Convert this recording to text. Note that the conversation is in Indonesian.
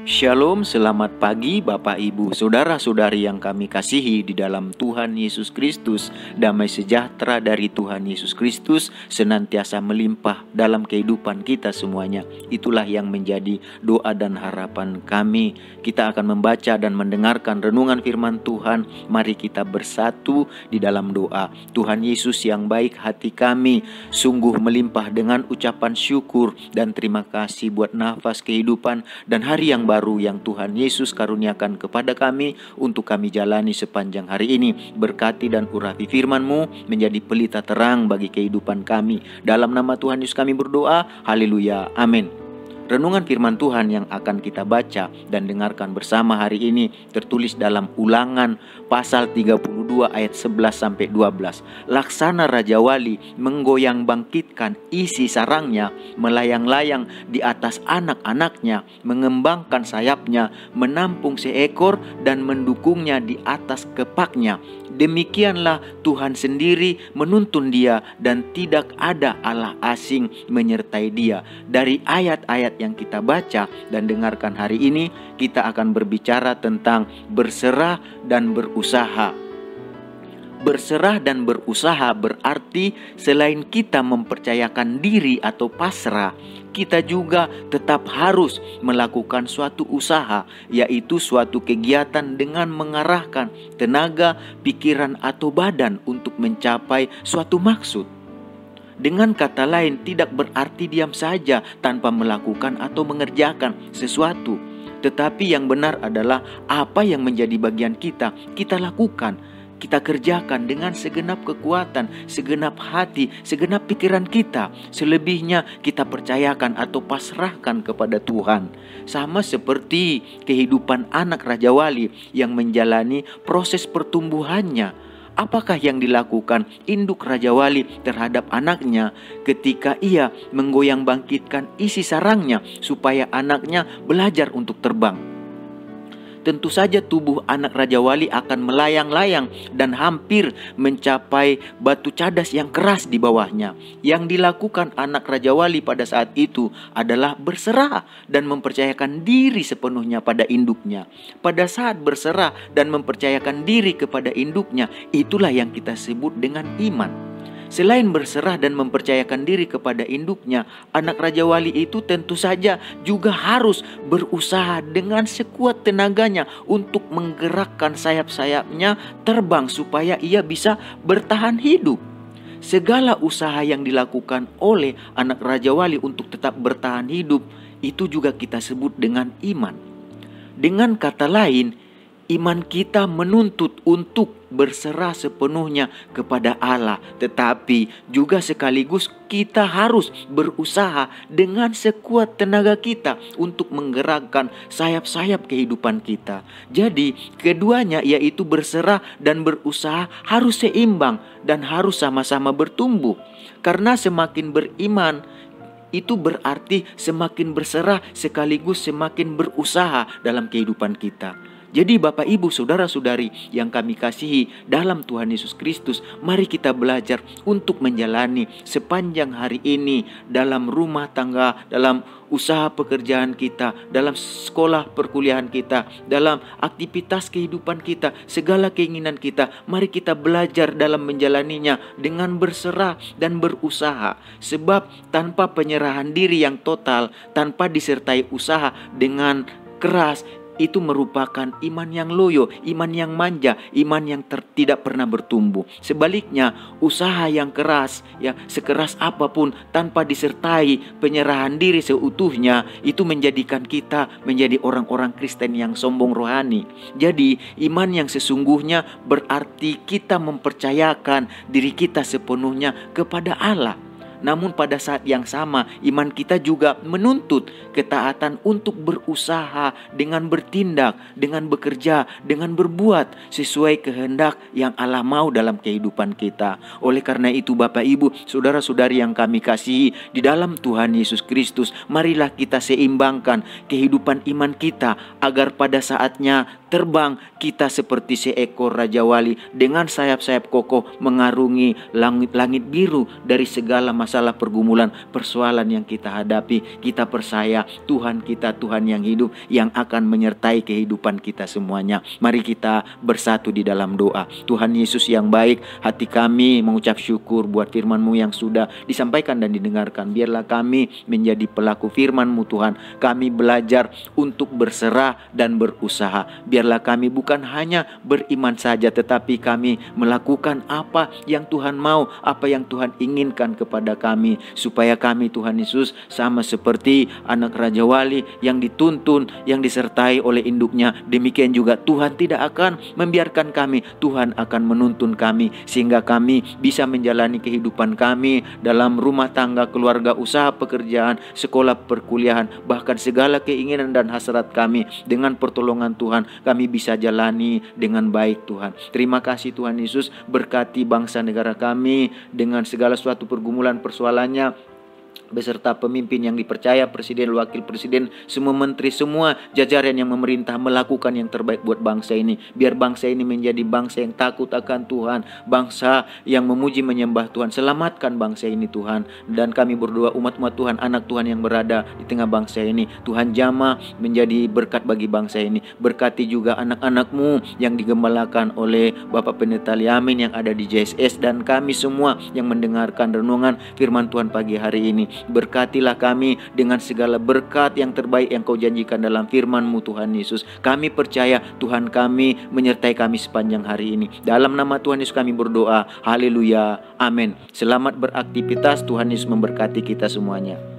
Shalom, selamat pagi Bapak Ibu, Saudara-saudari yang kami kasihi di dalam Tuhan Yesus Kristus. Damai sejahtera dari Tuhan Yesus Kristus senantiasa melimpah dalam kehidupan kita semuanya. Itulah yang menjadi doa dan harapan kami. Kita akan membaca dan mendengarkan renungan firman Tuhan. Mari kita bersatu di dalam doa. Tuhan Yesus yang baik, hati kami sungguh melimpah dengan ucapan syukur dan terima kasih buat nafas kehidupan dan hari yang baru yang Tuhan Yesus karuniakan kepada kami untuk kami jalani sepanjang hari ini. Berkati dan urapi firman-Mu menjadi pelita terang bagi kehidupan kami. Dalam nama Tuhan Yesus kami berdoa, haleluya, amin. Renungan firman Tuhan yang akan kita baca dan dengarkan bersama hari ini tertulis dalam Ulangan pasal 32 ayat 11-12. Laksana Raja Wali menggoyang bangkitkan isi sarangnya, melayang-layang di atas anak-anaknya, mengembangkan sayapnya, menampung seekor dan mendukungnya di atas kepaknya. Demikianlah Tuhan sendiri menuntun dia dan tidak ada Allah asing menyertai dia. Dari ayat-ayat yang kita baca dan dengarkan hari ini, kita akan berbicara tentang berserah dan berusaha. Berserah dan berusaha berarti selain kita mempercayakan diri atau pasrah, kita juga tetap harus melakukan suatu usaha, yaitu suatu kegiatan dengan mengarahkan tenaga, pikiran atau badan untuk mencapai suatu maksud. Dengan kata lain, tidak berarti diam saja tanpa melakukan atau mengerjakan sesuatu. Tetapi yang benar adalah apa yang menjadi bagian kita, kita lakukan. Kita kerjakan dengan segenap kekuatan, segenap hati, segenap pikiran kita. Selebihnya kita percayakan atau pasrahkan kepada Tuhan. Sama seperti kehidupan anak Raja Wali yang menjalani proses pertumbuhannya. Apakah yang dilakukan induk Raja Wali terhadap anaknya ketika ia menggoyang bangkitkan isi sarangnya supaya anaknya belajar untuk terbang? Tentu saja tubuh anak Raja Wali akan melayang-layang dan hampir mencapai batu cadas yang keras di bawahnya. Yang dilakukan anak Raja Wali pada saat itu adalah berserah dan mempercayakan diri sepenuhnya pada induknya. Pada saat berserah dan mempercayakan diri kepada induknya, itulah yang kita sebut dengan iman. Selain berserah dan mempercayakan diri kepada induknya, anak Raja Wali itu tentu saja juga harus berusaha dengan sekuat tenaganya untuk menggerakkan sayap-sayapnya terbang supaya ia bisa bertahan hidup. Segala usaha yang dilakukan oleh anak Raja Wali untuk tetap bertahan hidup, itu juga kita sebut dengan iman. Dengan kata lain, iman kita menuntut untuk berserah sepenuhnya kepada Allah, tetapi juga sekaligus kita harus berusaha dengan sekuat tenaga kita untuk menggerakkan sayap-sayap kehidupan kita. Jadi keduanya, yaitu berserah dan berusaha, harus seimbang dan harus sama-sama bertumbuh. Karena semakin beriman itu berarti semakin berserah sekaligus semakin berusaha dalam kehidupan kita. Jadi Bapak Ibu Saudara-saudari yang kami kasihi dalam Tuhan Yesus Kristus, mari kita belajar untuk menjalani sepanjang hari ini dalam rumah tangga, dalam usaha pekerjaan kita, dalam sekolah perkuliahan kita, dalam aktivitas kehidupan kita, segala keinginan kita. Mari kita belajar dalam menjalaninya dengan berserah dan berusaha. Sebab tanpa penyerahan diri yang total, tanpa disertai usaha dengan keras, itu merupakan iman yang loyo, iman yang manja, iman yang tidak pernah bertumbuh. Sebaliknya, usaha yang keras, ya sekeras apapun tanpa disertai penyerahan diri seutuhnya, itu menjadikan kita menjadi orang-orang Kristen yang sombong rohani. Jadi, iman yang sesungguhnya berarti kita mempercayakan diri kita sepenuhnya kepada Allah. Namun pada saat yang sama, iman kita juga menuntut ketaatan untuk berusaha dengan bertindak, dengan bekerja, dengan berbuat sesuai kehendak yang Allah mau dalam kehidupan kita. Oleh karena itu Bapak Ibu, Saudara-saudari yang kami kasihi di dalam Tuhan Yesus Kristus, marilah kita seimbangkan kehidupan iman kita agar pada saatnya terbang kita seperti seekor Raja Wali dengan sayap-sayap kokoh mengarungi langit biru dari segala masalah pergumulan persoalan yang kita hadapi. Kita percaya Tuhan kita Tuhan yang hidup yang akan menyertai kehidupan kita semuanya. Mari kita bersatu di dalam doa. Tuhan Yesus yang baik, hati kami mengucap syukur buat firman-Mu yang sudah disampaikan dan didengarkan. Biarlah kami menjadi pelaku firman-Mu Tuhan. Kami belajar untuk berserah dan berusaha. Biarlah kami bukan hanya beriman saja, tetapi kami melakukan apa yang Tuhan mau, apa yang Tuhan inginkan kepada kami, supaya kami Tuhan Yesus sama seperti anak Raja Wali yang dituntun, yang disertai oleh induknya. Demikian juga Tuhan tidak akan membiarkan kami, Tuhan akan menuntun kami, sehingga kami bisa menjalani kehidupan kami dalam rumah tangga, keluarga, usaha, pekerjaan, sekolah, perkuliahan, bahkan segala keinginan dan hasrat kami dengan pertolongan Tuhan kami bisa jalani dengan baik Tuhan. Terima kasih Tuhan Yesus, berkati bangsa negara kami dengan segala suatu pergumulan persoalannya, beserta pemimpin yang dipercaya, presiden, wakil presiden, semua menteri, semua jajaran yang memerintah melakukan yang terbaik buat bangsa ini. Biar bangsa ini menjadi bangsa yang takut akan Tuhan, bangsa yang memuji menyembah Tuhan. Selamatkan bangsa ini Tuhan. Dan kami berdoa umat-umat Tuhan, anak Tuhan yang berada di tengah bangsa ini, Tuhan jamah menjadi berkat bagi bangsa ini. Berkati juga anak-anak-Mu yang digembalakan oleh Bapak Pendeta Liamin yang ada di JSS, dan kami semua yang mendengarkan renungan firman Tuhan pagi hari ini. Berkatilah kami dengan segala berkat yang terbaik yang Kau janjikan dalam firman-Mu Tuhan Yesus. Kami percaya Tuhan kami menyertai kami sepanjang hari ini. Dalam nama Tuhan Yesus kami berdoa. Haleluya. Amin. Selamat beraktivitas. Tuhan Yesus memberkati kita semuanya.